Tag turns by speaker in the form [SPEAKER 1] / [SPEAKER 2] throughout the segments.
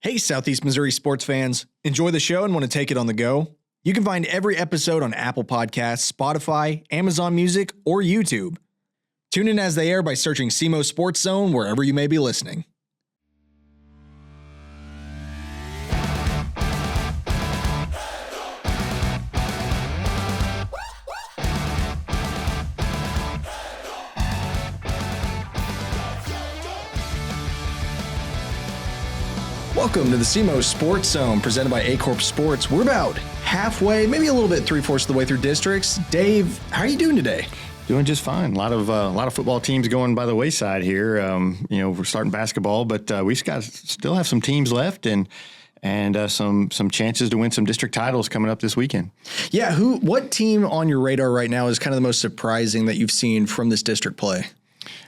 [SPEAKER 1] Hey, Southeast Missouri sports fans. Enjoy the show and want to take it on the go? You can find every episode on Apple Podcasts, Spotify, Amazon Music, or YouTube. Tune in as they air by searching SEMO Sports Zone wherever you may be listening. Welcome to the SEMO Sports Zone, presented by A-Corp Sports. We're about halfway, maybe a little bit, 3/4 of the way through districts. Dave, how are you doing today?
[SPEAKER 2] Doing just fine. A lot of football teams going by the wayside here. We're starting basketball, but we still have some teams left and some chances to win some district titles coming up this weekend.
[SPEAKER 1] Yeah, what team on your radar right now is kind of the most surprising that you've seen from this district play?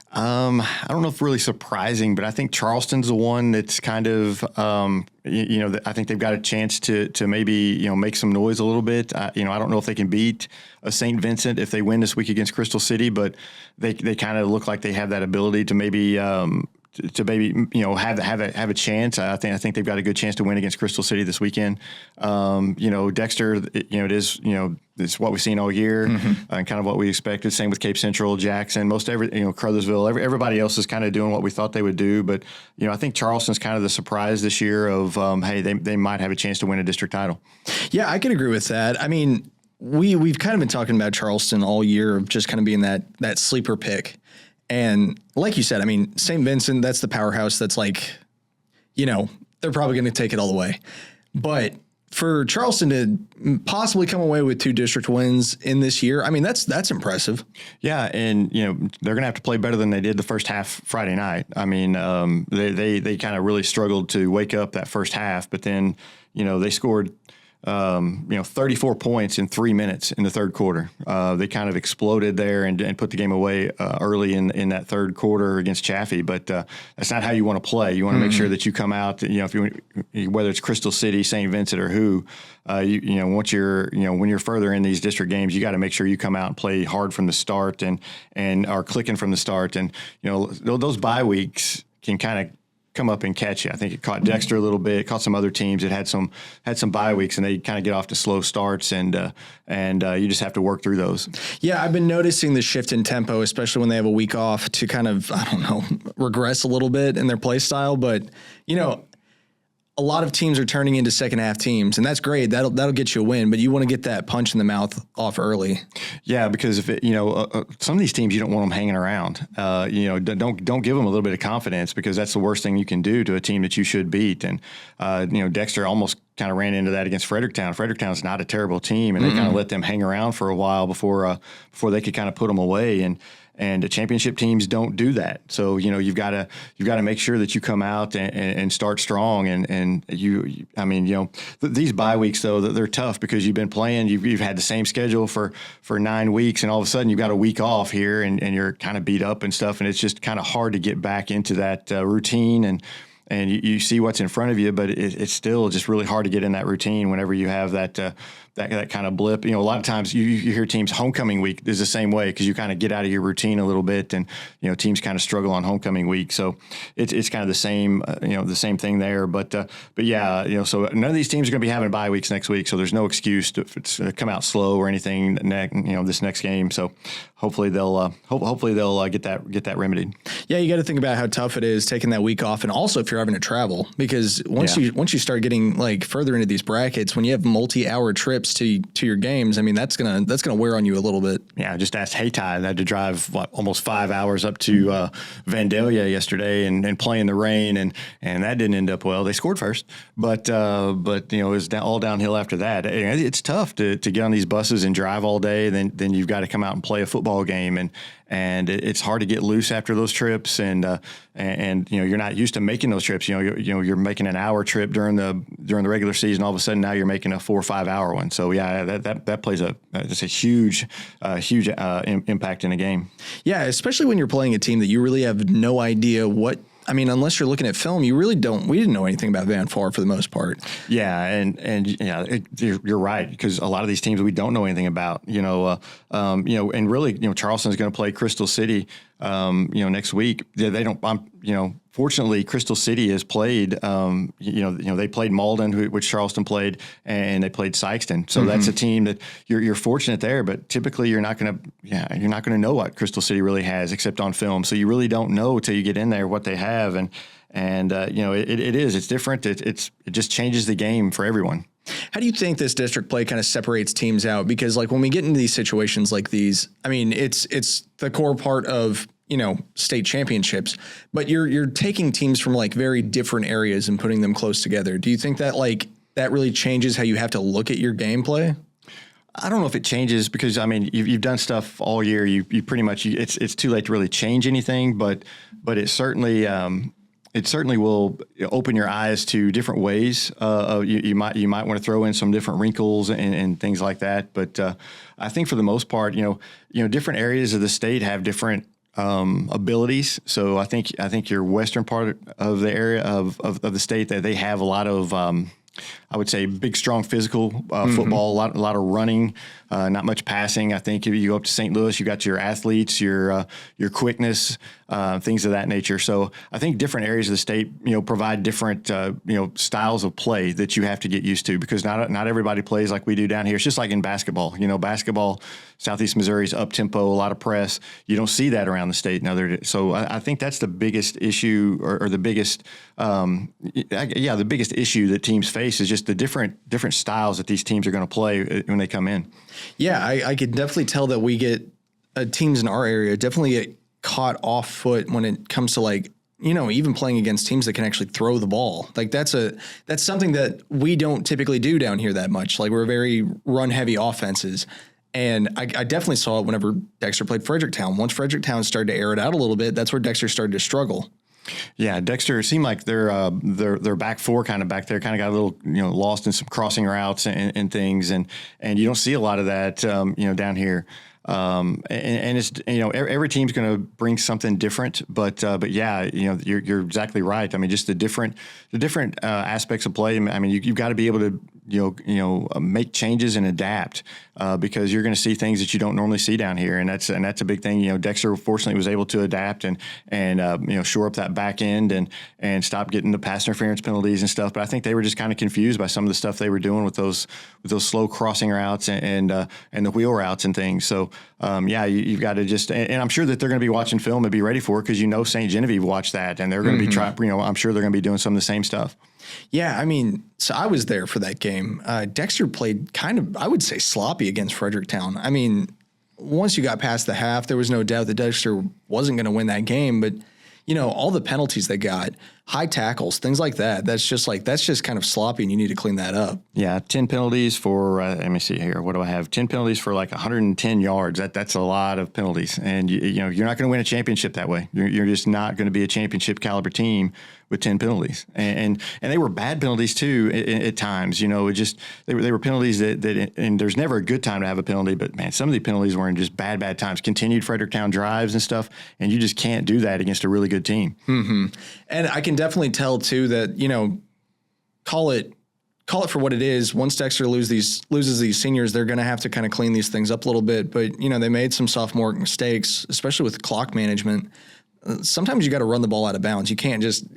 [SPEAKER 2] I don't know if really surprising, but I think Charleston's the one that's kind of, I think they've got a chance to maybe, make some noise a little bit. I don't know if they can beat a St. Vincent if they win this week against Crystal City, but they kind of look like they have that ability to maybe, have a chance. I think they've got a good chance to win against Crystal City this weekend. Dexter, it's what we've seen all year, and kind of what we expected. Same with Cape Central, Jackson, Crothersville. Everybody else is kind of doing what we thought they would do. But I think Charleston's kind of the surprise this year of hey, they might have a chance to win a district title. Yeah,
[SPEAKER 1] I could agree with that. I mean, we've kind of been talking about Charleston all year of just kind of being that sleeper pick. And like you said, I mean, St. Vincent, that's the powerhouse. That's like, they're probably going to take it all the way. But for Charleston to possibly come away with 2 district wins in this year, I mean, that's impressive.
[SPEAKER 2] Yeah, and they're going to have to play better than they did the first half Friday night. I mean, they kind of really struggled to wake up that first half, but then they scored 34 points in 3 minutes in the third quarter. They kind of exploded there and put the game away early in that third quarter against Chaffee. But that's not how you want to play. You want to make sure that you come out. Whether it's Crystal City, St. Vincent, or who, once when you're further in these district games, you got to make sure you come out and play hard from the start and are clicking from the start. And those bye weeks can kind of come up and catch you. I think it caught Dexter a little bit, caught some other teams that had some bye weeks, and they kind of get off to slow starts, and you just have to work through those.
[SPEAKER 1] Yeah, I've been noticing the shift in tempo, especially when they have a week off, to kind of, regress a little bit in their play style. But, a lot of teams are turning into second half teams, and that's great. That'll get you a win, but you want to get that punch in the mouth off early.
[SPEAKER 2] Yeah, because if some of these teams, you don't want them hanging around. Don't give them a little bit of confidence, because that's the worst thing you can do to a team that you should beat. And Dexter almost kind of ran into that against Fredericktown. Fredericktown's not a terrible team, and they kind of let them hang around for a while before they could kind of put them away. And the championship teams don't do that. So, you've got to make sure that you come out and start strong. And these bye weeks, though, they're tough because you've been playing, you've had the same schedule for 9 weeks, and all of a sudden you've got a week off here and you're kind of beat up and stuff. And it's just kind of hard to get back into that routine and you see what's in front of you, but it's still just really hard to get in that routine whenever you have that kind of blip. A lot of times you hear teams, homecoming week is the same way, because you kind of get out of your routine a little bit, and teams kind of struggle on homecoming week. So it's kind of the same thing there. But yeah, so none of these teams are going to be having bye weeks next week, so there's no excuse to come out slow or anything. This next game. So hopefully they'll get that remedied.
[SPEAKER 1] Yeah, you got to think about how tough it is taking that week off, and also if you're having to travel, because once you start getting like further into these brackets, when you have multi-hour trips to your games, I mean that's gonna wear on you a little bit.
[SPEAKER 2] Yeah, just ask Haytide. I had to drive almost 5 hours up to Vandalia yesterday and play in the rain, and that didn't end up well. They scored first, but it was all downhill after that. It's tough to get on these buses and drive all day. Then you've got to come out and play a football game, and it's hard to get loose after those trips, and you're not used to making those trips. You're making an hour trip during the regular season. All of a sudden now you're making a 4 or 5 hour one. So yeah, that plays just a huge impact in a game.
[SPEAKER 1] Yeah, especially when you're playing a team that you really have no idea what. I mean, unless you're looking at film, you really don't. We didn't know anything about Van Far for the most part.
[SPEAKER 2] Yeah, and you're right, because a lot of these teams we don't know anything about. And really, Charleston's going to play Crystal City, next week. They don't. fortunately, Crystal City has played. They played Malden, which Charleston played, and they played Sykeston. So that's a team that you're fortunate there. But typically, you're not going to know what Crystal City really has except on film. So you really don't know till you get in there what they have, and it's different. It just changes the game for everyone.
[SPEAKER 1] How do you think this district play kind of separates teams out? Because like when we get into these situations like these, I mean, it's the core part of, state championships, but you're taking teams from like very different areas and putting them close together. Do you think that like that really changes how you have to look at your gameplay?
[SPEAKER 2] I don't know if it changes because, I mean, you've done stuff all year. You pretty much, it's too late to really change anything, but it certainly will open your eyes to different ways. You might want to throw in some different wrinkles and things like that. But I think for the most part, different areas of the state have different abilities. So I think your western part of the area of the state, that they have a lot of I would say big, strong physical football, a lot of running, not much passing. I think if you go up to St. Louis, you got your athletes, your quickness, things of that nature. So I think different areas of the state, provide different, styles of play that you have to get used to, because not everybody plays like we do down here. It's just like in basketball. Basketball, Southeast Missouri's up tempo, a lot of press. You don't see that around the state. So I think that's the biggest issue, or the biggest, the biggest issue that teams face is just the different styles that these teams are going to play when they come in.
[SPEAKER 1] Yeah, I could definitely tell that we get teams in our area definitely get caught off foot when it comes to like, even playing against teams that can actually throw the ball. Like that's something that we don't typically do down here that much. Like we're very run heavy offenses. And I definitely saw it whenever Dexter played Fredericktown. Once Fredericktown started to air it out a little bit, that's where Dexter started to struggle.
[SPEAKER 2] Yeah, Dexter seemed like their back four kind of back there kind of got a little lost in some crossing routes and things, and you don't see a lot of that down here. And it's every team's going to bring something different, but yeah, you're exactly right. I mean, just the different aspects of play. I mean, you've got to be able to make changes and adapt, because you're going to see things that you don't normally see down here, and that's a big thing. Dexter fortunately was able to adapt and shore up that back end and stop getting the pass interference penalties and stuff. But I think they were just kind of confused by some of the stuff they were doing with those slow crossing routes and the wheel routes and things. So you've got to just, and I'm sure that they're going to be watching film and be ready for it, because St. Genevieve watched that, and they're going to be trying. I'm sure they're going to be doing some of the same stuff.
[SPEAKER 1] Yeah, I mean, so I was there for that game. Dexter played kind of, I would say, sloppy against Fredericktown. I mean, once you got past the half, there was no doubt that Dexter wasn't going to win that game. But, all the penalties they got, high tackles, things like that, that's just kind of sloppy, and you need to clean that up.
[SPEAKER 2] Yeah, 10 penalties for, let me see here. What do I have? 10 penalties for like 110 yards. That's a lot of penalties. And, you're not going to win a championship that way. You're just not going to be a championship caliber team with 10 penalties. And they were bad penalties too at times. They were penalties that and there's never a good time to have a penalty, but man, some of the penalties were in just bad times. Continued Fredericktown drives and stuff, and you just can't do that against a really good team.
[SPEAKER 1] Mm-hmm. And I can definitely tell too that, call it for what it is. Once Dexter loses these seniors, they're going to have to kind of clean these things up a little bit. But, they made some sophomore mistakes, especially with clock management. Sometimes you got to run the ball out of bounds. You can't just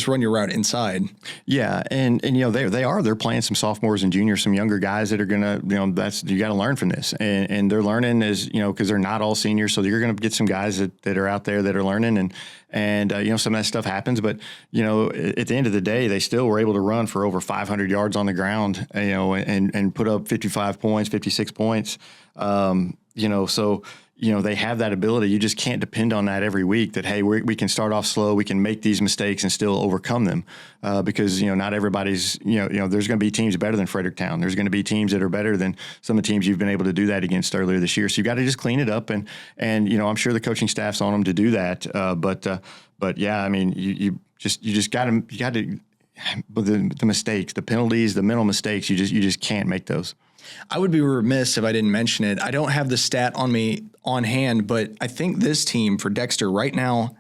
[SPEAKER 1] run your route inside.
[SPEAKER 2] Yeah, and they're playing some sophomores and juniors, some younger guys that are gonna, you got to learn from this, and they're learning because they're not all seniors, so you're gonna get some guys that are out there that are learning, and some of that stuff happens, but at the end of the day, they still were able to run for over 500 yards on the ground, and put up 55 points, 56 points, so. They have that ability. You just can't depend on that every week, that, hey, we can start off slow, we can make these mistakes and still overcome them, because, not everybody's, there's going to be teams better than Fredericktown. There's going to be teams that are better than some of the teams you've been able to do that against earlier this year. So you got to just clean it up, and I'm sure the coaching staff's on them to do that. But yeah, I mean, you got to, the mistakes, the penalties, the mental mistakes, you just can't make those.
[SPEAKER 1] I would be remiss if I didn't mention it. I don't have the stat on hand, but I think this team for Dexter right now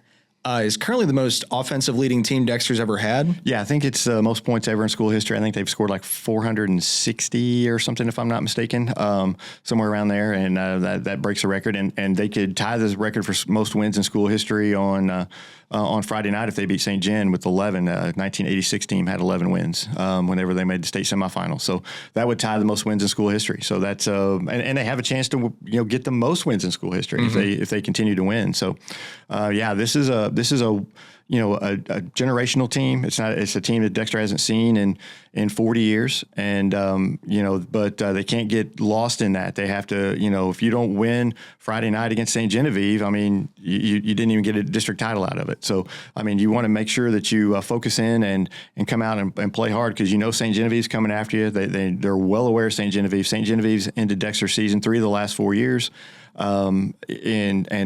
[SPEAKER 1] is currently the most offensive leading team Dexter's ever had.
[SPEAKER 2] Yeah, I think it's most points ever in school history. I think they've scored like 460 or something, if I'm not mistaken, somewhere around there, and that breaks the record. And they could tie this record for most wins in school history on on Friday night if they beat St. Gen with 11. 1986 team had 11 wins whenever they made the state semifinal. So that would tie the most wins in school history. So that's and they have a chance to get the most wins in school history if they continue to win. So this is a a generational team. It's a team that Dexter hasn't seen in 40 years, and but they can't get lost in that. They have to, if you don't win Friday night against St. Genevieve, I mean, you didn't even get a district title out of it. So I mean, you want to make sure that you focus in and come out and play hard, because St. Genevieve's coming after you. They're well aware of St. Genevieve. St. Genevieve's ended Dexter's season 3 of the last 4 years. And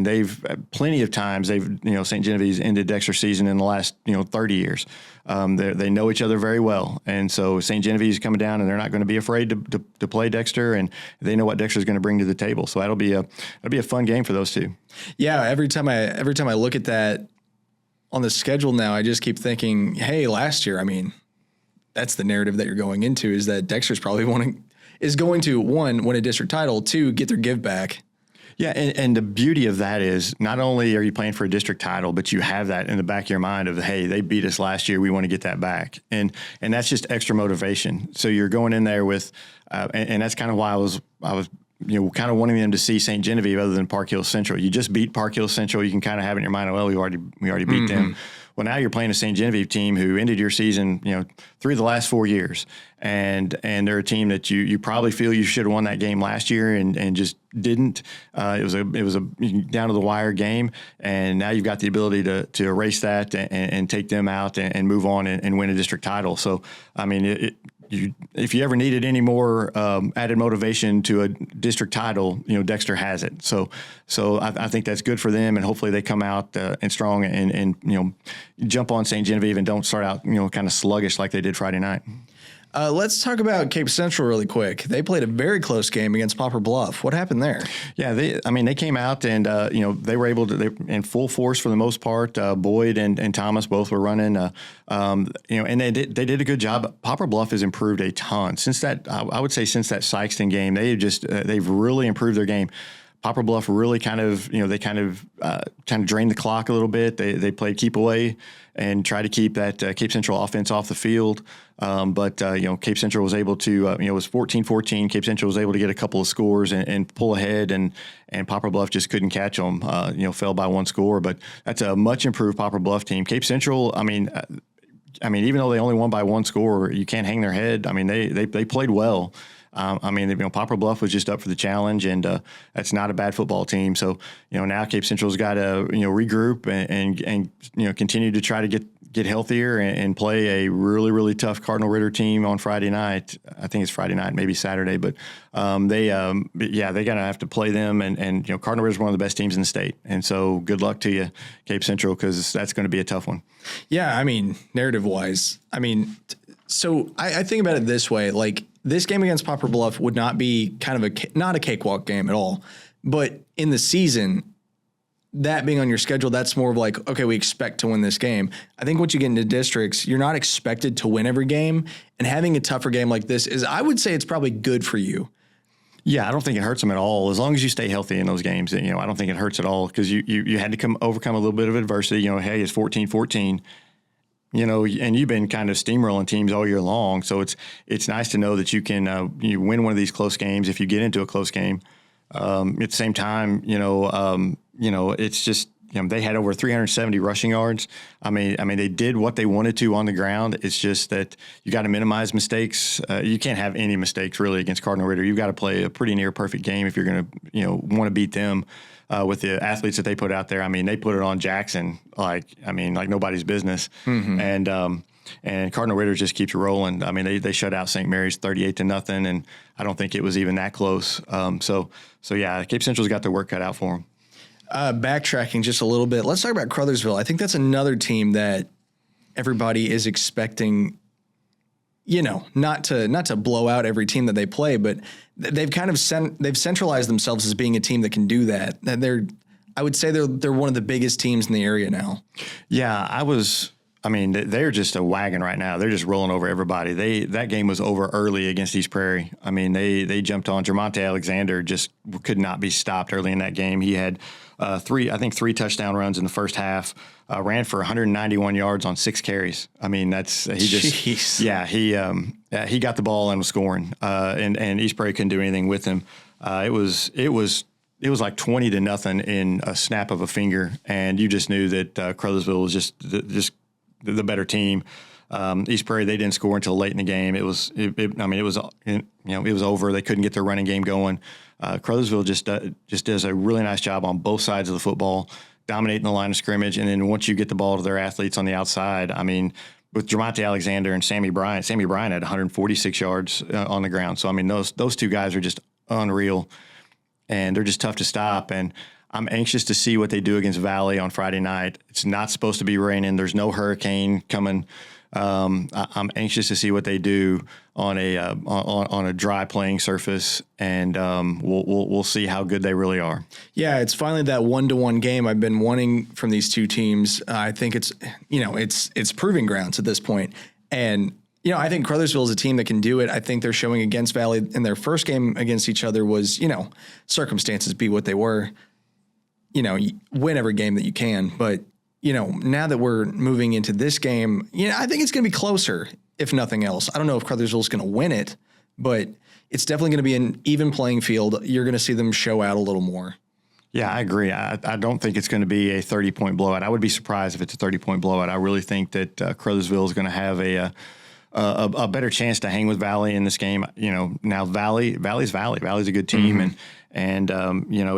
[SPEAKER 2] they've plenty of times St. Genevieve's ended Dexter's season in the last 30 years. They know each other very well, and so St. Genevieve's coming down, and they're not going to be afraid to play Dexter, and they know what Dexter's going to bring to the table. So that'll be a fun game for those two. Yeah,
[SPEAKER 1] every time I look at that on the schedule now, I just keep thinking, hey, last year, I mean, that's the narrative that you're going into, is that Dexter's probably going to one, win a district title, 2, get their give back.
[SPEAKER 2] Yeah, and the beauty of that is not only are you playing for a district title, but you have that in the back of your mind of, hey, they beat us last year, we want to get that back, and that's just extra motivation. So you're going in there with, and that's kind of why I was kind of wanting them to see St. Genevieve other than Park Hill Central. You just beat Park Hill Central, you can kind of have it in your mind, well, we already beat them. Well, now you're playing a St. Genevieve team who ended your season, 3 of the last 4 years, and they're a team that you probably feel you should have won that game last year and just didn't. It was a down to the wire game, and now you've got the ability to erase that and take them out and move on and win a district title. So, I mean, if you ever needed any more added motivation to a district title, Dexter has it. So I think that's good for them, and hopefully they come out and strong and jump on St. Genevieve and don't start out kind of sluggish like they did Friday night.
[SPEAKER 1] Let's talk about Cape Central really quick. They played a very close game against Poplar Bluff. What happened there?
[SPEAKER 2] Yeah, they came out and they were able to, they in full force for the most part. Boyd and Thomas both were running. And they did a good job. Poplar Bluff has improved a ton since that. I would say since that Sykeston game, they've really improved their game. Poplar Bluff really kind of drained the clock a little bit. They played keep away and try to keep that Cape Central offense off the field. But Cape Central was able to, it was 14-14. Cape Central was able to get a couple of scores and pull ahead, and Poplar Bluff just couldn't catch them, fell by 1 score. But that's a much improved Poplar Bluff team. Cape Central, I mean, even though they only won by 1 score, you can't hang their head. I mean, they played well. Poplar Bluff was just up for the challenge, and that's not a bad football team. So, now Cape Central's got to, regroup and continue to try to get healthier and play a really, really tough Cardinal Ritter team on Friday night. I think it's Friday night, maybe Saturday, but they're going to have to play them. And Cardinal Ritter is one of the best teams in the state. And so good luck to you, Cape Central, because that's going to be a tough one.
[SPEAKER 1] Yeah, I mean, narrative-wise, so I think about it this way, like, this game against Poplar Bluff would not be kind of not a cakewalk game at all. But in the season, that being on your schedule, that's more of like, okay, we expect to win this game. I think once you get into districts, you're not expected to win every game. And having a tougher game like this I would say it's probably good for you.
[SPEAKER 2] Yeah, I don't think it hurts them at all. As long as you stay healthy in those games, I don't think it hurts at all, because you had to overcome a little bit of adversity. Hey, it's 14-14. And you've been kind of steamrolling teams all year long, so it's nice to know that you can you win one of these close games if you get into a close game. At the same time, it's just they had over 370 rushing yards. I mean, they did what they wanted to on the ground. It's just that you got to minimize mistakes. You can't have any mistakes really against Cardinal Ritter. You've got to play a pretty near perfect game if you're going to want to beat them. With the athletes that they put out there, I mean, they put it on Jackson like nobody's business. Mm-hmm. And Cardinal Ritter just keeps rolling. I mean, they shut out St. Mary's 38-0, and I don't think it was even that close. So yeah, Cape Central's got their work cut out for them.
[SPEAKER 1] Backtracking just a little bit, let's talk about Crothersville. I think that's another team that everybody is expecting, not to blow out every team that they play, but they've kind of they've centralized themselves as being a team that can do that. I would say they're one of the biggest teams in the area now.
[SPEAKER 2] Yeah, they're just a wagon right now. They're just rolling over everybody. That game was over early against East Prairie. I mean, they jumped on. Jermonte Alexander just could not be stopped early in that game. He had three touchdown runs in the first half. Ran for 191 yards on 6 carries. I mean, he got the ball and was scoring. And East Prairie couldn't do anything with him. It was like 20-0 in a snap of a finger, and you just knew that Crothersville was just the better team. East Prairie, they didn't score until late in the game. It was over. They couldn't get their running game going. Crothersville just does a really nice job on both sides of the football, dominating the line of scrimmage. And then once you get the ball to their athletes on the outside, I mean, with Jermonte Alexander and Sammy Bryant had 146 yards on the ground. So, I mean, those two guys are just unreal, and they're just tough to stop. And I'm anxious to see what they do against Valley on Friday night. It's not supposed to be raining. There's no hurricane coming. I'm anxious to see what they do on a dry playing surface, and we'll see how good they really are.
[SPEAKER 1] Yeah, it's finally that 1-to-1 game I've been wanting from these two teams. I think it's proving grounds at this point, and I think Crothersville is a team that can do it. I think they're showing against Valley in their first game against each other was circumstances be what they were. Win every game that you can, but now that we're moving into this game, I think it's going to be closer, if nothing else. I don't know if Crothersville's going to win it, but it's definitely going to be an even playing field. You're going to see them show out a little more.
[SPEAKER 2] Yeah, I agree. I don't think it's going to be a 30-point blowout. I would be surprised if it's a 30-point blowout. I really think that Crothersville is going to have a better chance to hang with Valley in this game. Now Valley's Valley. Valley's a good team,
[SPEAKER 1] mm-hmm.
[SPEAKER 2] and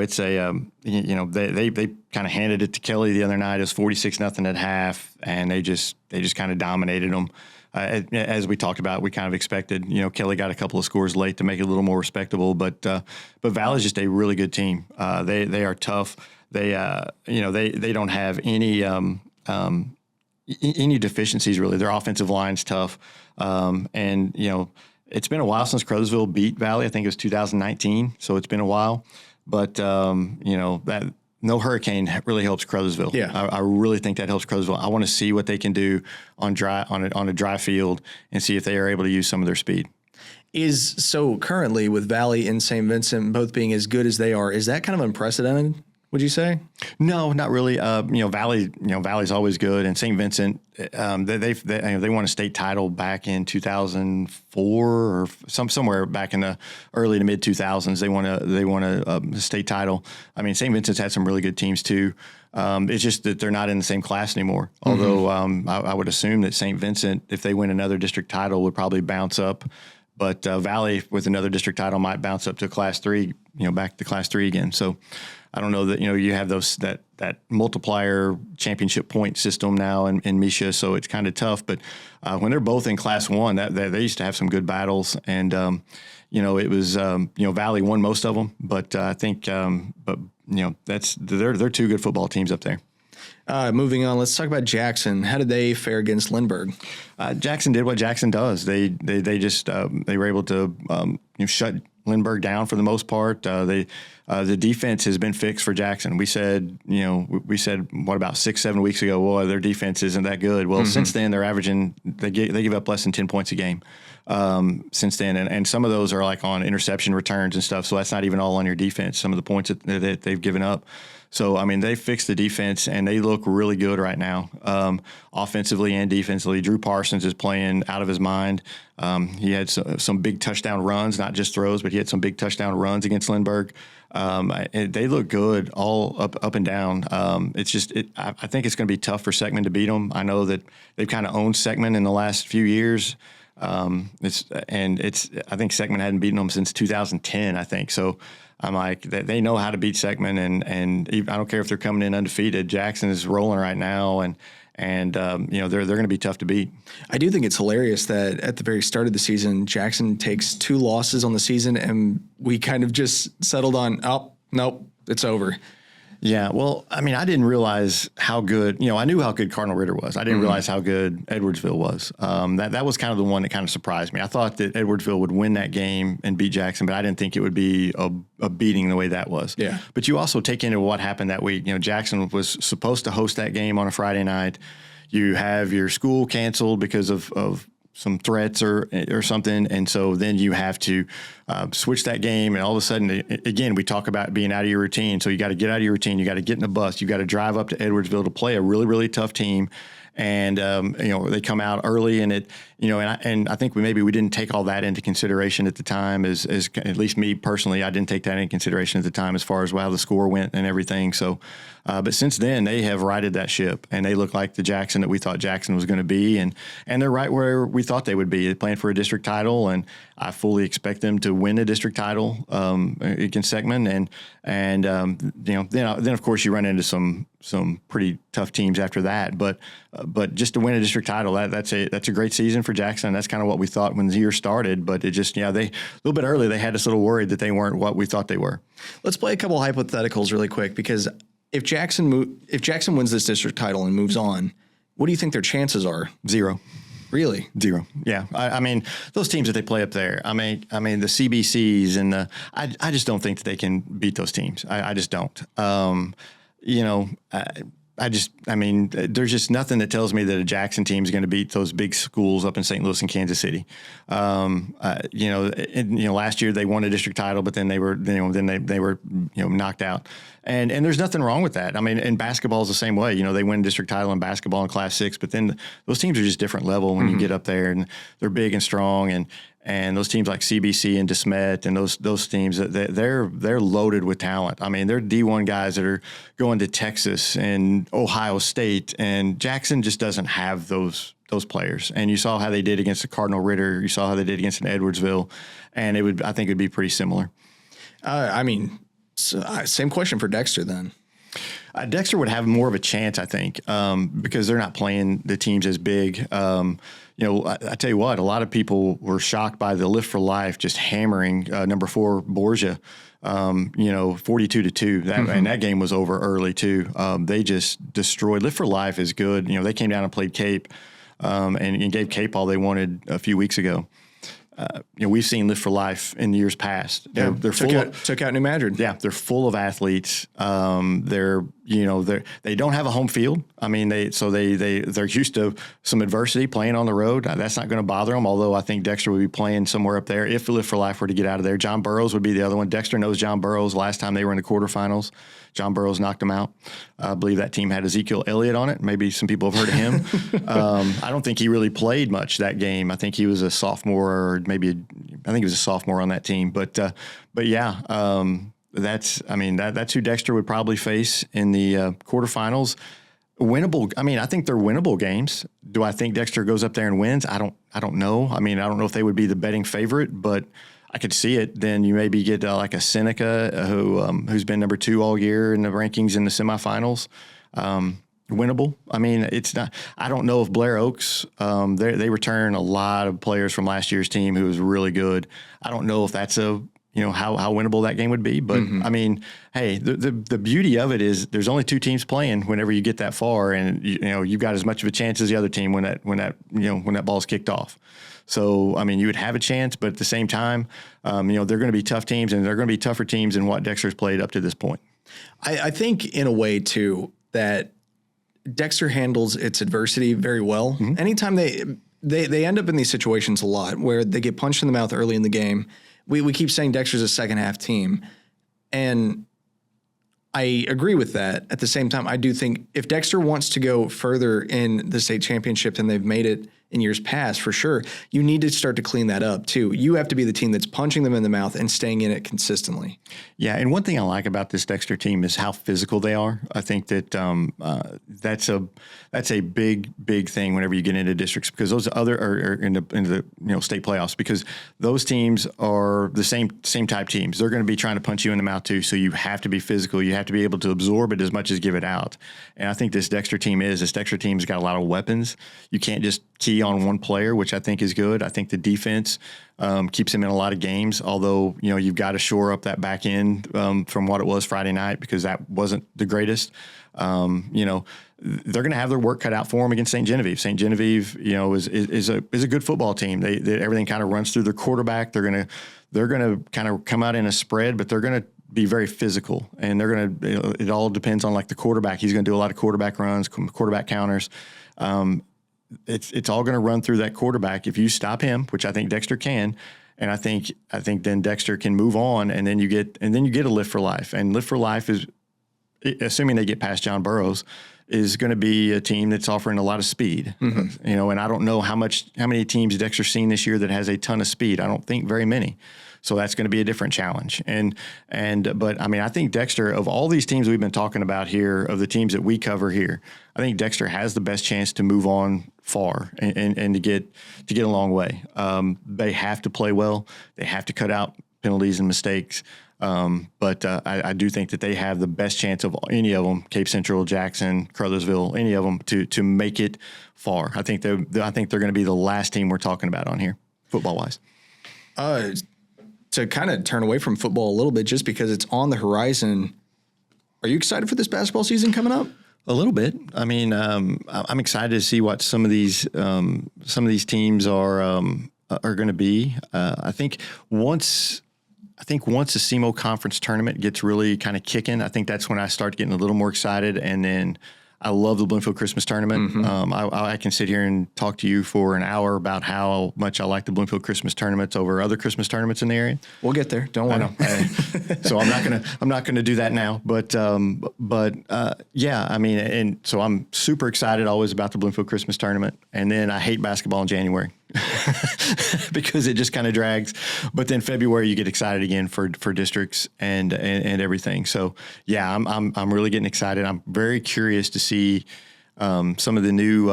[SPEAKER 2] it's they kind of handed it to Kelly the other night. It was 46-0 at half, and they just kind of dominated them. As we talked about, we kind of expected. Kelly got a couple of scores late to make it a little more respectable, but Valley's just a really good team. They are tough. They don't have any deficiencies really. Their offensive line's tough, and it's been a while since Crothersville beat Valley. I think it was 2019, so it's been a while. But that no hurricane really helps Crothersville.
[SPEAKER 1] Yeah,
[SPEAKER 2] I really think that helps Crothersville. I want to see what they can do on a dry field and see if they are able to use some of their speed.
[SPEAKER 1] So currently with Valley and St. Vincent both being as good as they are, is that kind of unprecedented? Would you say? No, not really. Valley's always good, and St. Vincent, they won a state title back in 2004 or somewhere back in the early to mid 2000s. They won a state title. I mean, St. Vincent's had some really good teams too. It's just that they're not in the same class anymore. Mm-hmm. Although I would assume that St. Vincent, if they win another district title, would probably bounce up. But Valley with another district title might bounce up to Class 3, back to Class 3 again. So I don't know that, you have that multiplier championship point system now in Misha, so it's kind of tough. But when they're both in Class 1, they used to have some good battles. And, it was, Valley won most of them. But I think, they're two good football teams up there. Moving on, let's talk about Jackson. How did they fare against Lindbergh?
[SPEAKER 2] Jackson did what Jackson does. They were able to shut Lindbergh down for the most part. The defense has been fixed for Jackson. We said what about 6-7 weeks ago? Well, their defense isn't that good. Well, mm-hmm. Since then they're averaging they give up less than 10 points a game. Since then, and some of those are like on interception returns and stuff. So that's not even all on your defense. Some of the points that they've given up. So, I mean, they fixed the defense, and they look really good right now, offensively and defensively. Drew Parsons is playing out of his mind. He had some big touchdown runs, not just throws, but he had some big touchdown runs against Lindbergh. They look good all up and down. I think it's going to be tough for Seckman to beat them. I know that they've kind of owned Seckman in the last few years. I think Seckman hadn't beaten them since 2010, I think. So I'm like, they know how to beat Seckman, and I don't care if they're coming in undefeated. Jackson is rolling right now, and they're going to be tough to beat. I
[SPEAKER 1] do think it's hilarious that at the very start of the season, Jackson takes 2 losses on the season, and we kind of just settled on, oh, nope, it's over.
[SPEAKER 2] Yeah, well, I mean, I didn't realize how good, I knew how good Cardinal Ritter was. I didn't realize how good Edwardsville was. That was kind of the one that kind of surprised me. I thought that Edwardsville would win that game and beat Jackson, but I didn't think it would be a beating the way that was.
[SPEAKER 1] Yeah.
[SPEAKER 2] But you also take into what happened that week. Jackson was supposed to host that game on a Friday night. You have your school canceled because of some threats or something, and so then you have to switch that game, and all of a sudden, again, we talk about being out of your routine. So you got to get out of your routine. You got to get in the bus. You got to drive up to Edwardsville to play a really, really tough team. And they come out early, and I think we didn't take all that into consideration at the time. As at least me personally, I didn't take that into consideration at the time as far as how the score went and everything. So, but since then they have righted that ship, and they look like the Jackson that we thought Jackson was going to be, and they're right where we thought they would be. They're playing for a district title, and I fully expect them to win the district title against Seckman, and then of course you run into some pretty tough teams after that, but just to win a district title, that's a great season for Jackson. That's kind of what we thought when the year started, but it just, they a little bit early, they had us a little worried that they weren't what we thought they were.
[SPEAKER 1] Let's play a couple hypotheticals really quick, because if Jackson wins this district title and moves on, what do you think their chances are?
[SPEAKER 2] 0.
[SPEAKER 1] Really?
[SPEAKER 2] 0. Yeah. I mean, those teams that they play up there, I mean the CBCs and I just don't think that they can beat those teams. I just don't. There's just nothing that tells me that a Jackson team is going to beat those big schools up in St. Louis and Kansas City. Last year they won a district title, but then they were knocked out. And there's nothing wrong with that. I mean, and basketball is the same way. They win district title in basketball in Class 6, but then those teams are just different level when you get up there, and they're big and strong, and those teams like CBC and DeSmet and those teams, they're loaded with talent. I mean, they're D1 guys that are going to Texas and Ohio State, and Jackson just doesn't have those players. And you saw how they did against the Cardinal Ritter. You saw how they did against an Edwardsville, and I think it'd be pretty similar.
[SPEAKER 1] Same question for Dexter then.
[SPEAKER 2] Dexter would have more of a chance, I think, because they're not playing the teams as big. I tell you what, a lot of people were shocked by the Lift for Life just hammering number 4 Borgia, 42-2. And that game was over early too. They just destroyed. Lift for Life is good. They came down and played Cape, and gave Cape all they wanted a few weeks ago. We've seen Lift for Life in years past. They're
[SPEAKER 1] took out New Madrid.
[SPEAKER 2] Yeah, they're full of athletes. They don't have a home field. I mean, they're used to some adversity playing on the road. That's not going to bother them. Although I think Dexter would be playing somewhere up there if Lift for Life were to get out of there. John Burroughs would be the other one. Dexter knows John Burroughs. Last time they were in the quarterfinals, John Burroughs knocked them out. I believe that team had Ezekiel Elliott on it. Maybe some people have heard of him. I don't think he really played much that game. I think he was a sophomore, or I think he was a sophomore on that team. But yeah, that's who Dexter would probably face in the quarterfinals. Winnable. I mean, I think they're winnable games. Do I think Dexter goes up there and wins? I don't know. I mean, I don't know if they would be the betting favorite, but I could see it. Then you maybe get like a Seneca who's been number 2 all year in the rankings in the semifinals. Winnable. I mean, it's not. I don't know if Blair Oaks. They return a lot of players from last year's team who was really good. I don't know if that's how winnable that game would be. But I mean, hey, the beauty of it is there's only 2 teams playing whenever you get that far, and you've got as much of a chance as the other team when that ball's kicked off. So, I mean, you would have a chance, but at the same time, they're going to be tough teams, and they're going to be tougher teams than what Dexter's played up to this point.
[SPEAKER 1] I think in a way too that Dexter handles its adversity very well. Anytime they end up in these situations a lot where they get punched in the mouth early in the game. We keep saying Dexter's a second half team, and I agree with that. At the same time, I do think if Dexter wants to go further in the state championship than they've made it in years past, for sure, you need to start to clean that up too. You have to be the team that's punching them in the mouth and staying in it consistently. Yeah, and one thing I like about this Dexter team is how physical they are. I think that that's a big thing whenever you get into districts, because those other are in the state playoffs, because those teams are the same type teams. They're going to be trying to punch you in the mouth too. So you have to be physical. You have to be able to absorb it as much as give it out. And I think this Dexter team's got a lot of weapons. You can't just key on one player, which I think is good. I think the defense keeps him in a lot of games, although, you've got to shore up that back end from what it was Friday night, because that wasn't the greatest. They're going to have their work cut out for them against St. Genevieve. St. Genevieve, is a good football team. They everything kind of runs through their quarterback. They're going to kind of come out in a spread, but they're going to be very physical, and they're going to. It all depends on like the quarterback. He's going to do a lot of quarterback runs, quarterback counters.
[SPEAKER 2] it's all going to run through that quarterback. If you stop him, which I think Dexter can, and I think then Dexter can move on, and then you get a Lift for Life. And Lift for Life is, assuming they get past John Burroughs, is going to be a team that's offering a lot of speed. Mm-hmm. And I don't know how many teams Dexter's seen this year that has a ton of speed. I don't think very many. So that's going to be a different challenge. But I mean, I think Dexter, of all these teams we've been talking about here, of the teams that we cover here, I think Dexter has the best chance to move on far and to get a long way. They have to play well. They have to cut out penalties and mistakes. But I do think that they have the best chance of any of them, Cape Central, Jackson, Crothersville, any of them, to make it far. I think they're going to be the last team we're talking about on here, football-wise.
[SPEAKER 1] To kind of turn away from football a little bit, just because it's on the horizon, are you excited for this basketball season coming up?
[SPEAKER 2] A little bit. I mean, I'm excited to see what some of these teams are going to be. I think once the SEMO conference tournament gets really kind of kicking, I think that's when I start getting a little more excited. And then I love the Bloomfield Christmas tournament. Mm-hmm. I can sit here and talk to you for an hour about how much I like the Bloomfield Christmas tournaments over other Christmas tournaments in the area.
[SPEAKER 1] We'll get there. Don't worry.
[SPEAKER 2] So I'm not gonna do that now. But yeah, I mean, and so I'm super excited always about the Bloomfield Christmas tournament, and then I hate basketball in January because it just kind of drags. But then February you get excited again for districts and everything. So yeah, I'm really getting excited. I'm very curious to see some of the new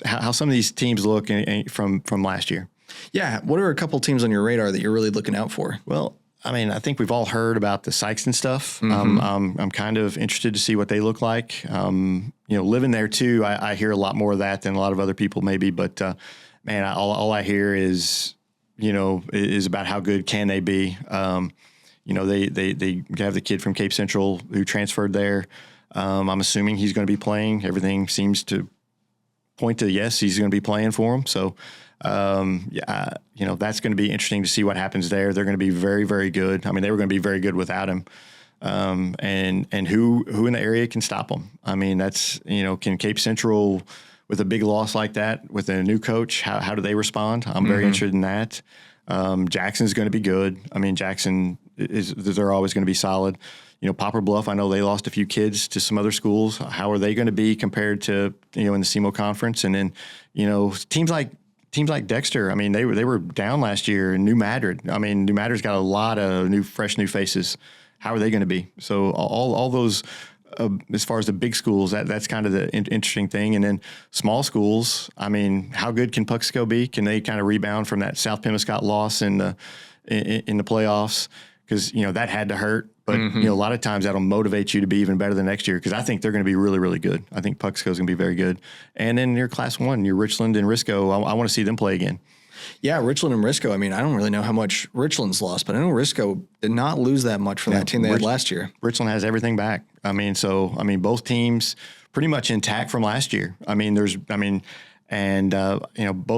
[SPEAKER 2] how some of these teams look from last year.
[SPEAKER 1] Yeah, what are a couple teams on your radar that you're really looking out for?
[SPEAKER 2] Well, I mean, I think we've all heard about the Sykeston stuff. Mm-hmm. I'm kind of interested to see what they look like. Living there too, I hear a lot more of that than a lot of other people maybe. But man, all I hear is about how good can they be. They have the kid from Cape Central who transferred there. I'm assuming he's going to be playing. Everything seems to point to yes, he's going to be playing for them. So. That's going to be interesting to see what happens there. They're going to be very, very good. I mean, they were going to be very good without him. And who in the area can stop them? I mean, that's, can Cape Central with a big loss like that with a new coach, how do they respond? I'm very interested in that. Jackson's going to be good. I mean, they're always going to be solid. Poplar Bluff, I know they lost a few kids to some other schools. How are they going to be compared to, in the SEMO conference? And then, teams like Dexter, I mean, they were down last year, and New Madrid. I mean, New Madrid's got a lot of fresh new faces. How are they going to be? So all those, as far as the big schools, that's kind of the interesting thing. And then small schools, I mean, how good can Puxico be? Can they kind of rebound from that South Pemmiscott loss in the playoffs? Because that had to hurt. But a lot of times that'll motivate you to be even better the next year, because I think they're going to be really, really good. I think Puxico's going to be very good. And then your Class 1, your Richland and Risco, I want to see them play again.
[SPEAKER 1] Yeah, Richland and Risco. I mean, I don't really know how much Richland's lost, but I know Risco did not lose that much from that team they had last year.
[SPEAKER 2] Richland has everything back. Both teams pretty much intact from last year. Both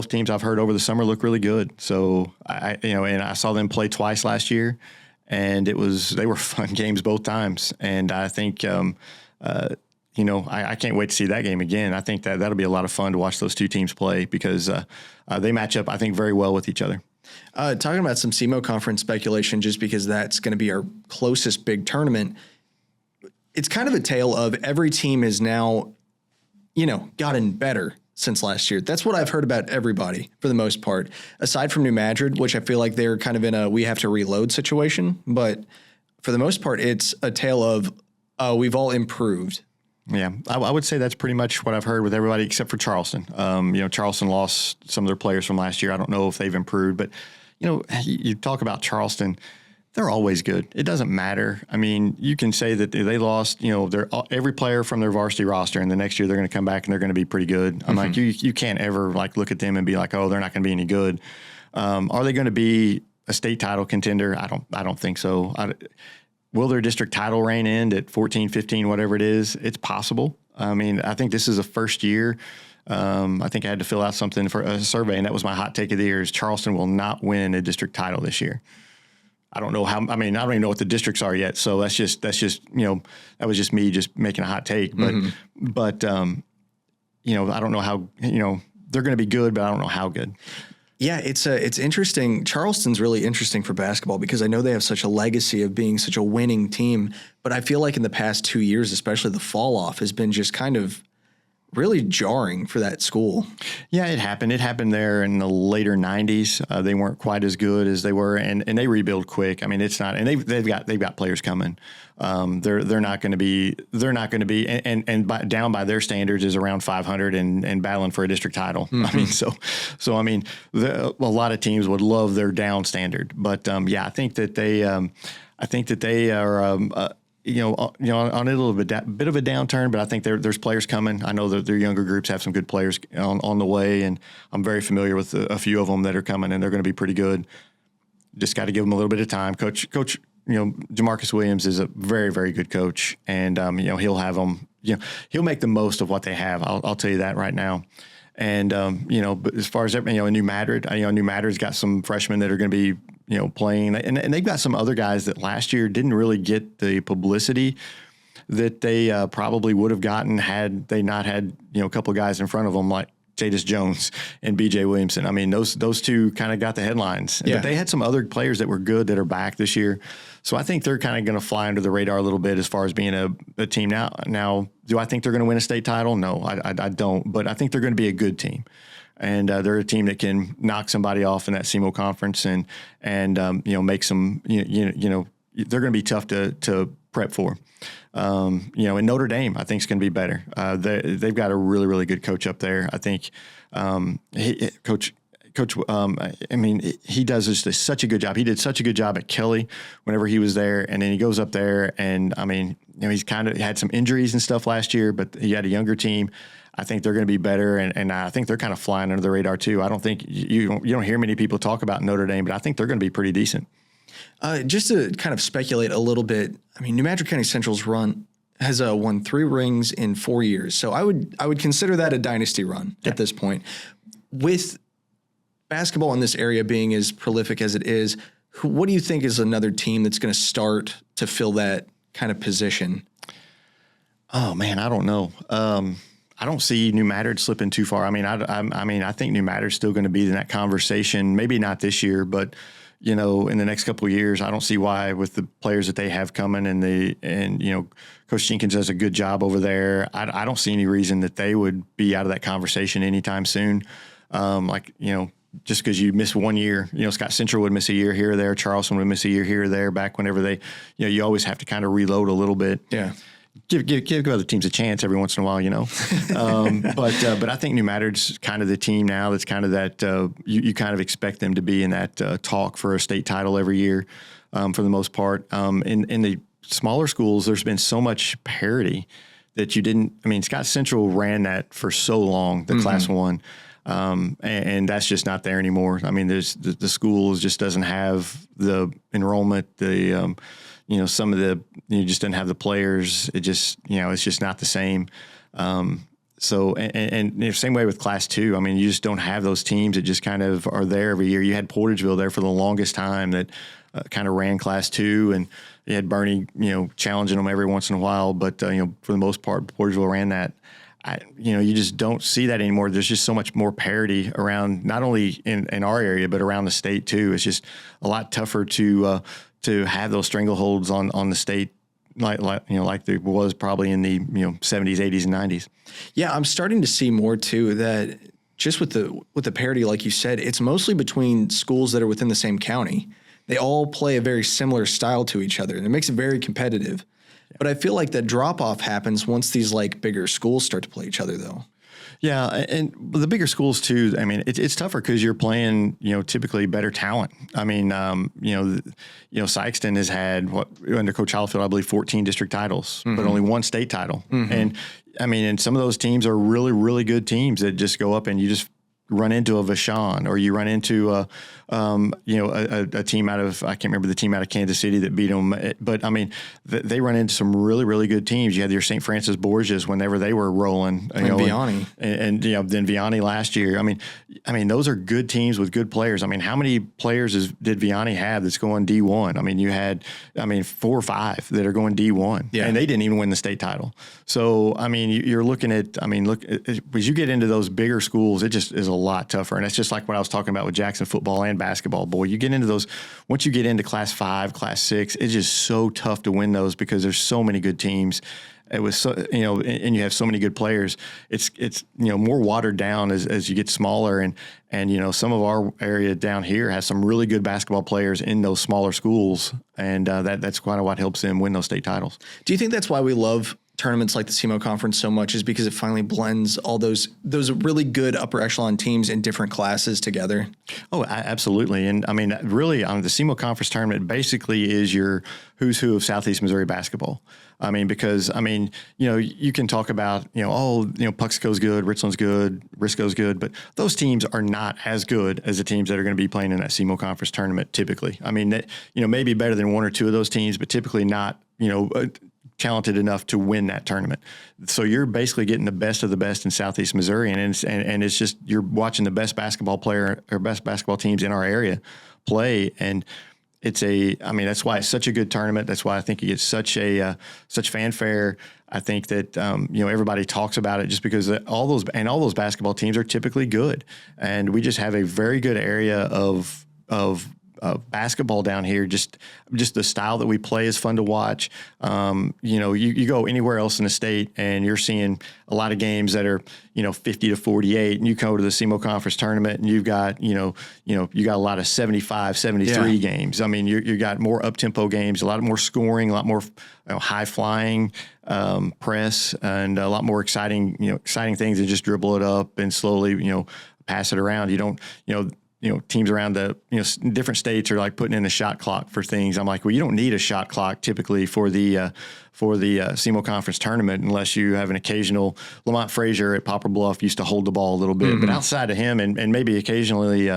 [SPEAKER 2] teams I've heard over the summer look really good. So I saw them play twice last year. And they were fun games both times. And I think, I can't wait to see that game again. I think that'll be a lot of fun to watch those two teams play, because they match up, I think, very well with each other.
[SPEAKER 1] Talking about some SEMO conference speculation, just because that's going to be our closest big tournament, it's kind of a tale of every team is now, gotten better since last year. That's what I've heard about everybody for the most part, aside from New Madrid, which I feel like they're kind of in a we have to reload situation. But for the most part, it's a tale of we've all improved.
[SPEAKER 2] Yeah, I would say that's pretty much what I've heard with everybody except for Charleston. Charleston lost some of their players from last year. I don't know if they've improved, but you talk about Charleston. They're always good. It doesn't matter. I mean, you can say that they lost, every player from their varsity roster, and the next year they're going to come back and they're going to be pretty good. I'm like, you can't ever look at them and be like, oh, they're not going to be any good. Are they going to be a state title contender? I don't think so. Will their district title reign end at 14, 15, whatever it is? It's possible. I mean, I think this is a first year. I think I had to fill out something for a survey, and that was my hot take of the year: is Charleston will not win a district title this year. I don't know how. I mean, I don't even know what the districts are yet. So that's just that was just me just making a hot take. But I don't know how, they're going to be good, but I don't know how good.
[SPEAKER 1] Yeah, it's interesting. Charleston's really interesting for basketball because I know they have such a legacy of being such a winning team, but I feel like in the past 2 years, especially the fall off has been just kind of really jarring for that school.
[SPEAKER 2] Yeah, it happened. It happened there in the later '90s. They weren't quite as good as they were, and they rebuild quick. I mean, it's not, and they've got players coming. They're not going to be down by their standards is around 500 and battling for a district title. Mm-hmm. I mean, a lot of teams would love their down standard, but I think that they are. On a little bit of a downturn, but I think there's players coming. I know that their younger groups have some good players on the way, and I'm very familiar with a few of them that are coming, and they're going to be pretty good. Just got to give them a little bit of time. Coach, Jamarcus Williams is a very, very good coach, and he'll have them. He'll make the most of what they have. I'll tell you that right now. And but as far as New Madrid, New Madrid's got some freshmen that are going to be playing, and they've got some other guys that last year didn't really get the publicity that they probably would have gotten had they not had a couple of guys in front of them like Jadis Jones and B.J. Williamson. I mean, those two kind of got the headlines, but they had some other players that were good that are back this year. So I think they're kind of going to fly under the radar a little bit as far as being a team now. Now, do I think they're going to win a state title? No, I don't. But I think they're going to be a good team, and they're a team that can knock somebody off in that SEMO conference and make some. They're going to be tough to prep for. And Notre Dame, I think, is going to be better. They've got a really, really good coach up there. I think Coach. He does just such a good job. He did such a good job at Kelly whenever he was there, and then he goes up there, and he's kind of had some injuries and stuff last year, but he had a younger team. I think they're going to be better, and I think they're kind of flying under the radar too. I don't think you don't hear many people talk about Notre Dame, but I think they're going to be pretty decent.
[SPEAKER 1] Just to kind of speculate a little bit, New Madrid County Central's run has won 3 rings in 4 years, so I would consider that a dynasty run at this point. With basketball in this area being as prolific as it is, what do you think is another team that's going to start to fill that kind of position?
[SPEAKER 2] Oh man, I don't know. I don't see New Madrid slipping too far. I think New Madrid's still going to be in that conversation. Maybe not this year, but in the next couple of years, I don't see why with the players that they have coming and Coach Jenkins does a good job over there. I don't see any reason that they would be out of that conversation anytime soon. Just because you miss 1 year, Scott Central would miss a year here or there. Charleston would miss a year here or there. Back whenever they, you always have to kind of reload a little bit.
[SPEAKER 1] Yeah.
[SPEAKER 2] Give other teams a chance every once in a while, But I think New Madrid's kind of the team now that's kind of that you kind of expect them to be in that talk for a state title every year for the most part. In the smaller schools, there's been so much parity that you didn't. Scott Central ran that for so long, the Class 1. And that's just not there anymore. There's the schools just doesn't have the enrollment, some of the, just doesn't have the players. It just, it's just not the same. So same way with Class 2. You just don't have those teams that just kind of are there every year. You had Portageville there for the longest time that kind of ran Class 2, and you had Bernie, challenging them every once in a while. But, for the most part, Portageville ran that. You just don't see that anymore. There's just so much more parity around, not only in our area, but around the state too. It's just a lot tougher to have those strangleholds on the state, like there was probably in the 70s, 80s, and 90s.
[SPEAKER 1] Yeah, I'm starting to see more too that just with the parity, like you said, it's mostly between schools that are within the same county. They all play a very similar style to each other, and it makes it very competitive. But I feel like that drop-off happens once these bigger schools start to play each other, though.
[SPEAKER 2] Yeah, and the bigger schools too. It's tougher because you're playing, typically better talent. Sykeston has had under Coach Hollifield, I believe, 14 district titles, but only 1 state title. Mm-hmm. And some of those teams are really, really good teams that just go up and you just run into a Vashon, or you run into a team out of, I can't remember the team out of Kansas City that beat them, but I mean, they run into some really, really good teams. You had your St. Francis Borgias whenever they were rolling,
[SPEAKER 1] and Vianney,
[SPEAKER 2] and then Vianney last year. I mean, those are good teams with good players. I mean, how many players did Vianney have that's going D1? I mean, you had, 4 or 5 that are going D1, and they didn't even win the state title. So, I mean, you're looking at, as you get into those bigger schools, it just is a lot tougher. And it's just like what I was talking about with Jackson football and basketball. Boy, you get into those, once you get into Class 5, Class 6, it's just so tough to win those because there's so many good teams. It was so, and you have so many good players. It's more watered down as you get smaller, and some of our area down here has some really good basketball players in those smaller schools, and that's kind of what helps them win those state titles.
[SPEAKER 1] Do you think that's why we love tournaments like the SEMO Conference so much, is because it finally blends all those really good upper echelon teams in different classes together? Oh,
[SPEAKER 2] absolutely. And I mean, really, on the SEMO Conference tournament basically is your who's who of Southeast Missouri basketball. I mean, because you can talk about, Puxico's good, Richland's good, Risco's good, but those teams are not as good as the teams that are going to be playing in that SEMO Conference tournament typically. I mean, maybe better than 1 or 2 of those teams, but typically not, talented enough to win that tournament. So you're basically getting the best of the best in Southeast Missouri, and it's just, you're watching the best basketball player or best basketball teams in our area play, and that's why it's such a good tournament. That's why I think it gets such fanfare. I think that everybody talks about it just because all those basketball teams are typically good, and we just have a very good area of basketball down here. Just the style that we play is fun to watch. You go anywhere else in the state and you're seeing a lot of games that are 50-48, and you go to the SEMO Conference tournament and you've got you got a lot of 75, 73 games. I mean, you got more up tempo games, a lot more scoring, a lot more high flying press, and a lot more exciting things than just dribble it up and slowly pass it around. You don't teams around the, different states are like putting in a shot clock for things. I'm like, well, you don't need a shot clock typically for the SEMO Conference tournament unless you have an occasional. Lamont Frazier at Poplar Bluff used to hold the ball a little bit, but outside of him and maybe occasionally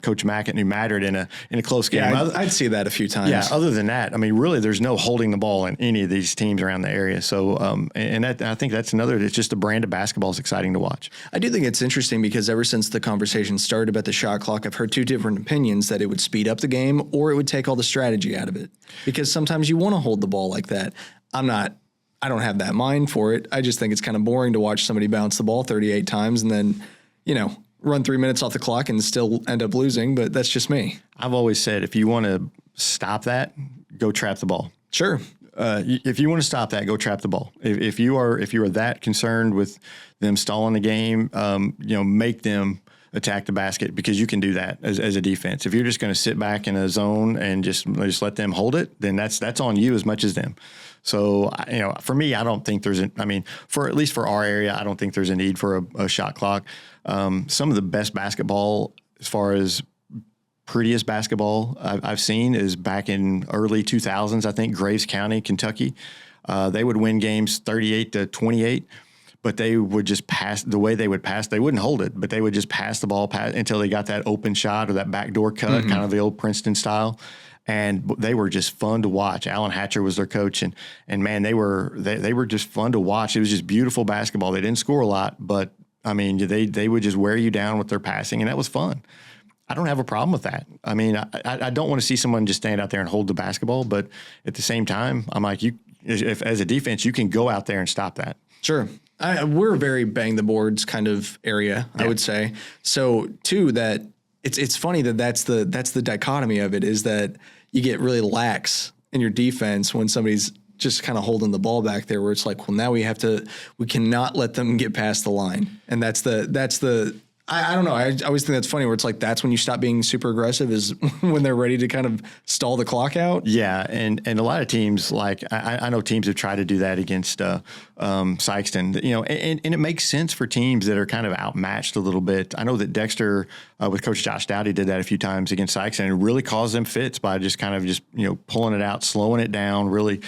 [SPEAKER 2] Coach Mack at New Madrid in a close game.
[SPEAKER 1] Yeah, I'd see that a few times.
[SPEAKER 2] Yeah, other than that, I mean, really, there's no holding the ball in any of these teams around the area. So, I think that's another. It's just the brand of basketball is exciting to watch.
[SPEAKER 1] I do think it's interesting because ever since the conversation started about the shot clock, I've heard 2 different opinions that it would speed up the game or it would take all the strategy out of it. Because sometimes you want to hold the ball like that. I don't have that mind for it. I just think it's kind of boring to watch somebody bounce the ball 38 times and then, run 3 minutes off the clock and still end up losing. But that's just me.
[SPEAKER 2] I've always said, if you want to stop that, go trap the ball.
[SPEAKER 1] Sure.
[SPEAKER 2] If you want to stop that, go trap the ball. If you are that concerned with them stalling the game, make them attack the basket, because you can do that as a defense. If you're just going to sit back in a zone and just let them hold it, then that's on you as much as them. So, for me, I don't think at least for our area, I don't think there's a need for a shot clock. Some of the best basketball, as far as prettiest basketball I've seen, is back in early 2000s. I think Graves County, Kentucky, they would win games 38-28. But they would just pass. The way they would pass, they wouldn't hold it, but they would just pass the ball until they got that open shot or that backdoor cut, kind of the old Princeton style. And they were just fun to watch. Alan Hatcher was their coach, and man, they were just fun to watch. It was just beautiful basketball. They didn't score a lot, but I mean, they would just wear you down with their passing, and that was fun. I don't have a problem with that. I mean, I don't want to see someone just stand out there and hold the basketball, but at the same time, I'm like, if as a defense, you can go out there and stop that.
[SPEAKER 1] Sure. We're a very bang the boards kind of area, I would say. So too, that it's funny that's the dichotomy of it, is that you get really lax in your defense when somebody's just kind of holding the ball back there, where it's like, well, now we cannot let them get past the line. And that's the I don't know. I always think that's funny, where it's like, that's when you stop being super aggressive, is when they're ready to kind of stall the clock out.
[SPEAKER 2] Yeah. And a lot of teams, like I know teams have tried to do that against Sykeston, and it makes sense for teams that are kind of outmatched a little bit. I know that Dexter with Coach Josh Dowdy did that a few times against Sykeston, and really caused them fits by just kind of pulling it out, slowing it down, really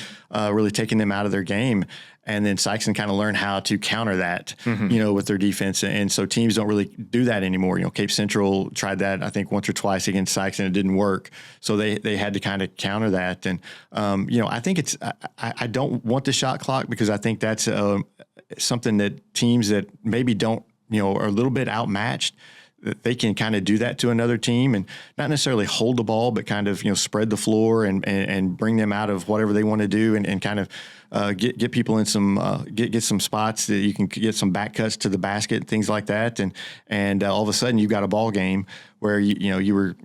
[SPEAKER 2] taking them out of their game. And then Sykeston kind of learned how to counter that, with their defense. And so teams don't really do that anymore. Cape Central tried that, I think, once or twice against Sykeston. It didn't work. So they had to kind of counter that. And, I think I don't want the shot clock because I think that's something that teams that maybe don't, are a little bit outmatched, they can kind of do that to another team and not necessarily hold the ball, but kind of, spread the floor and bring them out of whatever they want to do and kind of get people in some get some spots that you can get some back cuts to the basket, things like that, and all of a sudden you've got a ball game where you were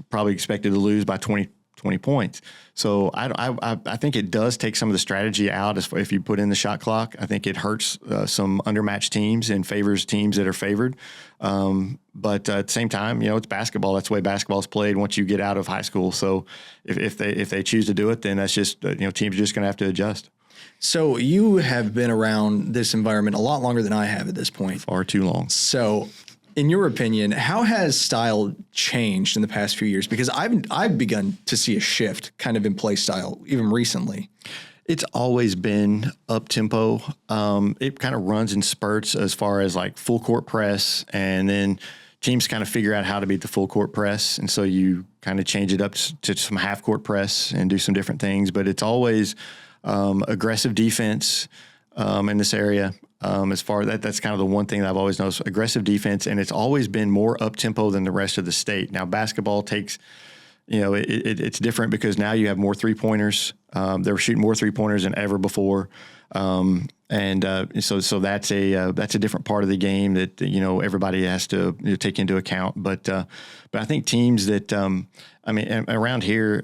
[SPEAKER 2] probably expected to lose by 20 points. So I think it does take some of the strategy out if you put in the shot clock. I think it hurts some undermatched teams and favors teams that are favored. But at the same time, it's basketball. That's the way basketball is played once you get out of high school. So if they choose to do it, then that's just teams are just going to have to adjust.
[SPEAKER 1] So you have been around this environment a lot longer than I have at this point.
[SPEAKER 2] Far too long.
[SPEAKER 1] So in your opinion, how has style changed in the past few years? Because I've begun to see a shift kind of in play style even recently.
[SPEAKER 2] It's always been up tempo. It kind of runs in spurts as far as like full court press, and then teams kind of figure out how to beat the full court press. And so you kind of change it up to some half court press and do some different things, but it's always aggressive defense in this area. As far as that's kind of the one thing that I've always noticed, aggressive defense, and it's always been more up tempo than the rest of the state. Now basketball takes, it's different because now you have more 3-pointers. They're shooting more 3-pointers than ever before. So that's a different part of the game that, everybody has to take into account. But I think teams that, around here,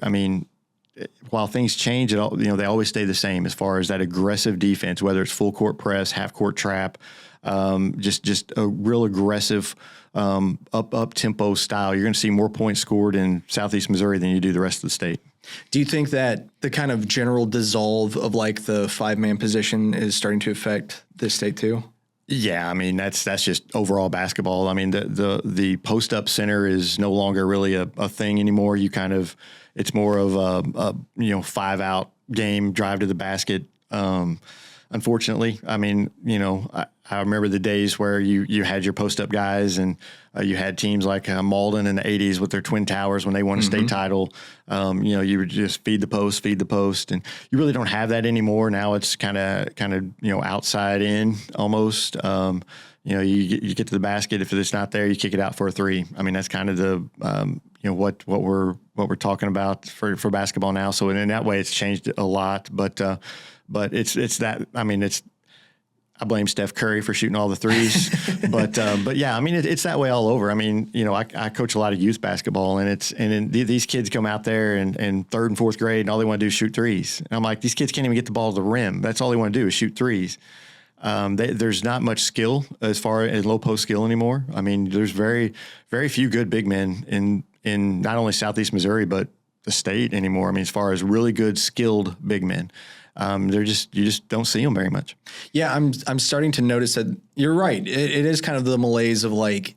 [SPEAKER 2] while things change, they always stay the same as far as that aggressive defense, whether it's full court press, half court trap, just a real aggressive up tempo style. You're going to see more points scored in Southeast Missouri than you do the rest of the state.
[SPEAKER 1] Do you think that the kind of general dissolve of like the 5-man position is starting to affect this state too?
[SPEAKER 2] Yeah, that's just overall basketball. The post up center is no longer really a thing anymore. It's more of a 5-out game, drive to the basket. Unfortunately, I remember the days where you had your post up guys, and you had teams like Malden in the 80s with their Twin Towers when they won a state title. You would just feed the post, and you really don't have that anymore. Now it's kind of outside in almost. You get to the basket. If it's not there, you kick it out for a 3. That's kind of the what we're talking about for basketball now. So in that way, it's changed a lot. But it's that. I blame Steph Curry for shooting all the threes, but yeah, it's that way all over. I coach a lot of youth basketball, and these kids come out there in 3rd and 4th grade, and all they want to do is shoot threes. And I'm like, these kids can't even get the ball to the rim. That's all they want to do is shoot threes. There's not much skill as far as low post skill anymore. There's very, very few good big men in not only Southeast Missouri, but the state anymore. As far as really good skilled big men. You just don't see them very much.
[SPEAKER 1] Yeah, I'm starting to notice that you're right. It is kind of the malaise of like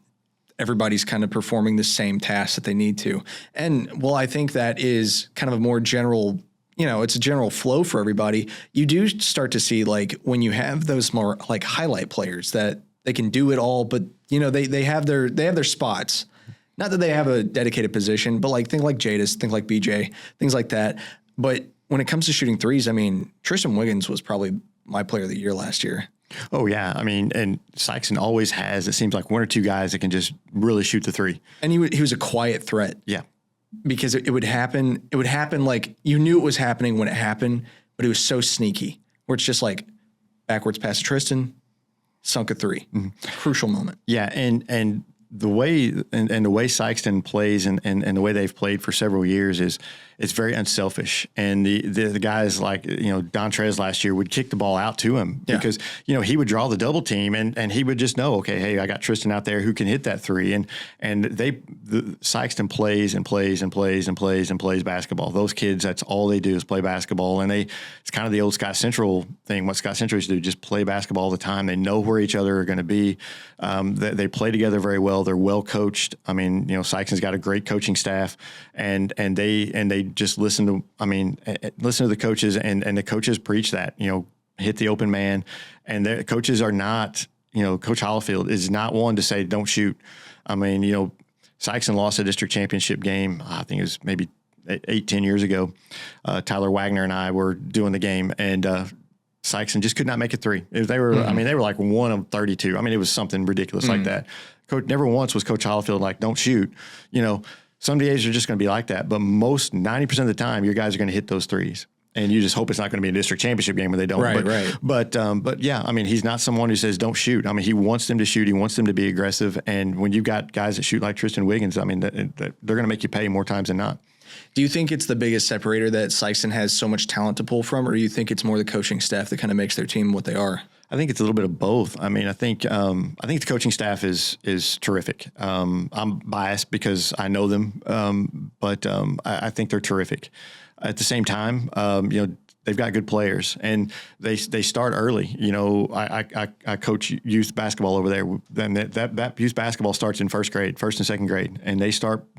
[SPEAKER 1] everybody's kind of performing the same tasks that they need to. And well, I think that is kind of a more general, it's a general flow for everybody. You do start to see like when you have those more like highlight players that they can do it all, but they have their spots. Not that they have a dedicated position, but like think like Jadis, think like BJ, things like that. But when it comes to shooting threes, Tristan Wiggins was probably my player of the year last year.
[SPEAKER 2] Oh, yeah. and Sykeston always has, it seems like 1 or 2 guys that can just really shoot the 3.
[SPEAKER 1] And he was a quiet threat.
[SPEAKER 2] Yeah.
[SPEAKER 1] Because it would happen. It would happen like you knew it was happening when it happened, but it was so sneaky where it's just like backwards pass to Tristan, sunk a 3. Mm-hmm. Crucial moment.
[SPEAKER 2] Yeah. And the way the way Sykeston plays and the way they've played for several years is it's very unselfish. And the guys like, Dontrez last year would kick the ball out to him because, he would draw the double team and he would just know, okay, hey, I got Tristan out there who can hit that 3. And Sykeston plays and plays and plays and plays and plays basketball. Those kids, that's all they do is play basketball. And it's kind of the old Scott Central thing. What Scott Central used to do, just play basketball all the time. They know where each other are going to be. They play together very well. They're well coached. Sykeston's got a great coaching staff and they just listen to the coaches and the coaches preach that, hit the open man. And their coaches are not, Coach Hollifield is not one to say, don't shoot. I mean, Sykeston lost a district championship game. I think it was maybe 8-10 years ago. Tyler Wagner and I were doing the game, and Sykeston just could not make a three. They were, I mean, they were like 1 of 32. I mean, it was something ridiculous like that. Coach, never once was Coach Hollifield like, don't shoot. Some days are just going to be like that, but 90% of the time, your guys are going to hit those threes. And you just hope it's not going to be a district championship game where they don't.
[SPEAKER 1] Right.
[SPEAKER 2] But yeah, I mean, he's not someone who says don't shoot. I mean, he wants them to shoot. He wants them to be aggressive. And when you've got guys that shoot like Tristan Wiggins, I mean, they're going to make you pay more times than not.
[SPEAKER 1] Do you think it's the biggest separator that Sykeston has so much talent to pull from, or do you think it's more the coaching staff that kind of makes their team what they are?
[SPEAKER 2] I think it's a little bit of both. I mean, I think the coaching staff is terrific. I'm biased because I know them, but I think they're terrific. At the same time, they've got good players, and they start early. I coach youth basketball over there. Then that youth basketball starts in first and second grade, and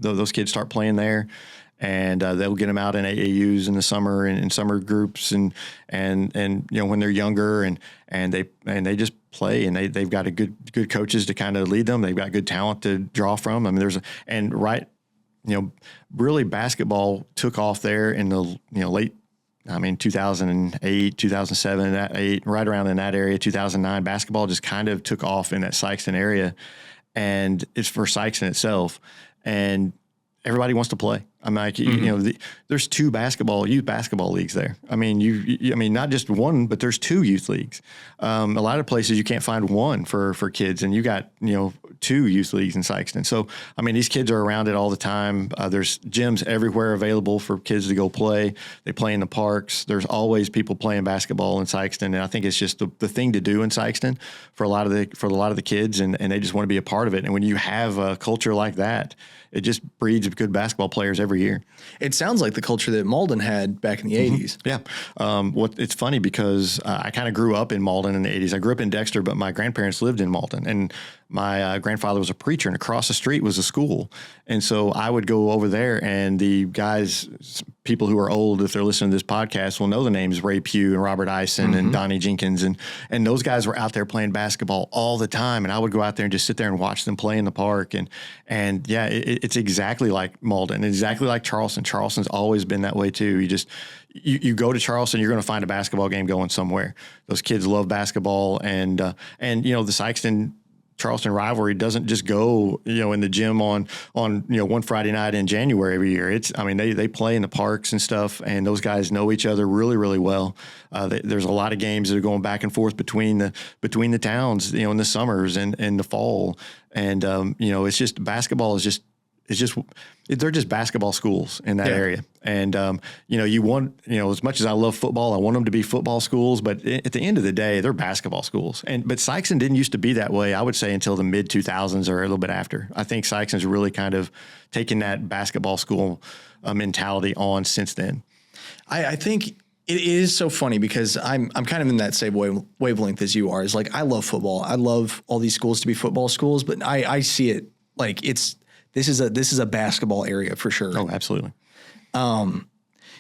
[SPEAKER 2] those kids start playing there. And they'll get them out in AAUs in the summer and in summer groups and when they're younger and they just play, and they've got a good coaches to kind of lead them. They've got good talent to draw from. I mean, really basketball took off there in the late. I mean, 2008, 2007, right around in that area, 2009, basketball just kind of took off in that Sykeston area, and it's for Sykeston itself, and everybody wants to play. I'm like, there's 2 youth basketball leagues there. I mean, not just one, but there's 2 youth leagues. A lot of places you can't find one for kids, and you got 2 youth leagues in Sykeston. So, I mean, these kids are around it all the time. There's gyms everywhere available for kids to go play. They play in the parks. There's always people playing basketball in Sykeston, and I think it's just the thing to do in Sykeston for a lot of the kids, and they just want to be a part of it. And when you have a culture like that, it just breeds good basketball players every year.
[SPEAKER 1] It sounds like the culture that Malden had back in the 80s.
[SPEAKER 2] Yeah. It's funny because I kind of grew up in Malden in the 80s. I grew up in Dexter, but my grandparents lived in Malden, and my grandfather was a preacher, and across the street was a school. And so I would go over there, and the guys, people who are old, if they're listening to this podcast, will know the names Ray Pugh and Robert Eisen and Donnie Jenkins. And those guys were out there playing basketball all the time. And I would go out there and just sit there and watch them play in the park. And yeah, it's exactly like Malden, exactly like Charleston. Charleston's always been that way too. You go to Charleston, you're going to find a basketball game going somewhere. Those kids love basketball, and the Sykeston Charleston rivalry doesn't just go, in the gym on one Friday night in January every year. They play in the parks and stuff, and those guys know each other really, really well. There's a lot of games that are going back and forth between the towns, in the summers and the fall. And, it's just basketball is just they're just basketball schools in that area. And, as much as I love football, I want them to be football schools, but at the end of the day, they're basketball schools. But Sykeston didn't used to be that way, I would say, until the mid 2000s or a little bit after. I think Sykeston's really kind of taken that basketball school mentality on since then.
[SPEAKER 1] I think it is so funny because I'm kind of in that same wavelength as you are. It's like, I love football. I love all these schools to be football schools, but I see it like this is a basketball area for sure.
[SPEAKER 2] Oh, absolutely.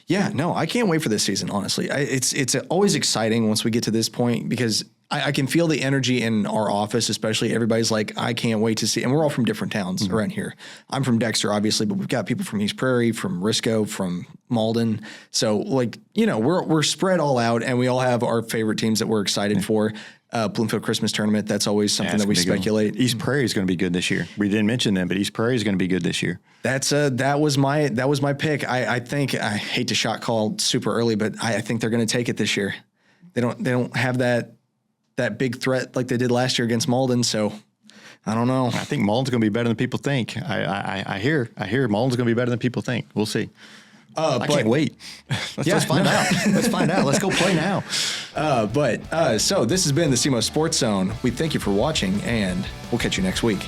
[SPEAKER 1] Yeah, no, I can't wait for this season. Honestly, it's always exciting once we get to this point because I can feel the energy in our office, especially everybody's like, I can't wait to see. And we're all from different towns around here. I'm from Dexter, obviously, but we've got people from East Prairie, from Risco, from Malden. So we're spread all out, and we all have our favorite teams that we're excited for. Bloomfield Christmas Tournament, that's always something that we speculate.
[SPEAKER 2] East Prairie is going to be good this year. We didn't mention them, but East Prairie is going to be good this year.
[SPEAKER 1] That was my pick. I think, I hate to shot call super early, but I think they're going to take it this year. They don't have that big threat like they did last year against Malden, so I don't know.
[SPEAKER 2] I think Malden's going to be better than people think. I hear Malden's going to be better than people think. We'll see. I can't wait. Let's find out. Let's find out. Let's go play now.
[SPEAKER 1] So this has been the SEMO Sports Zone. We thank you for watching, and we'll catch you next week.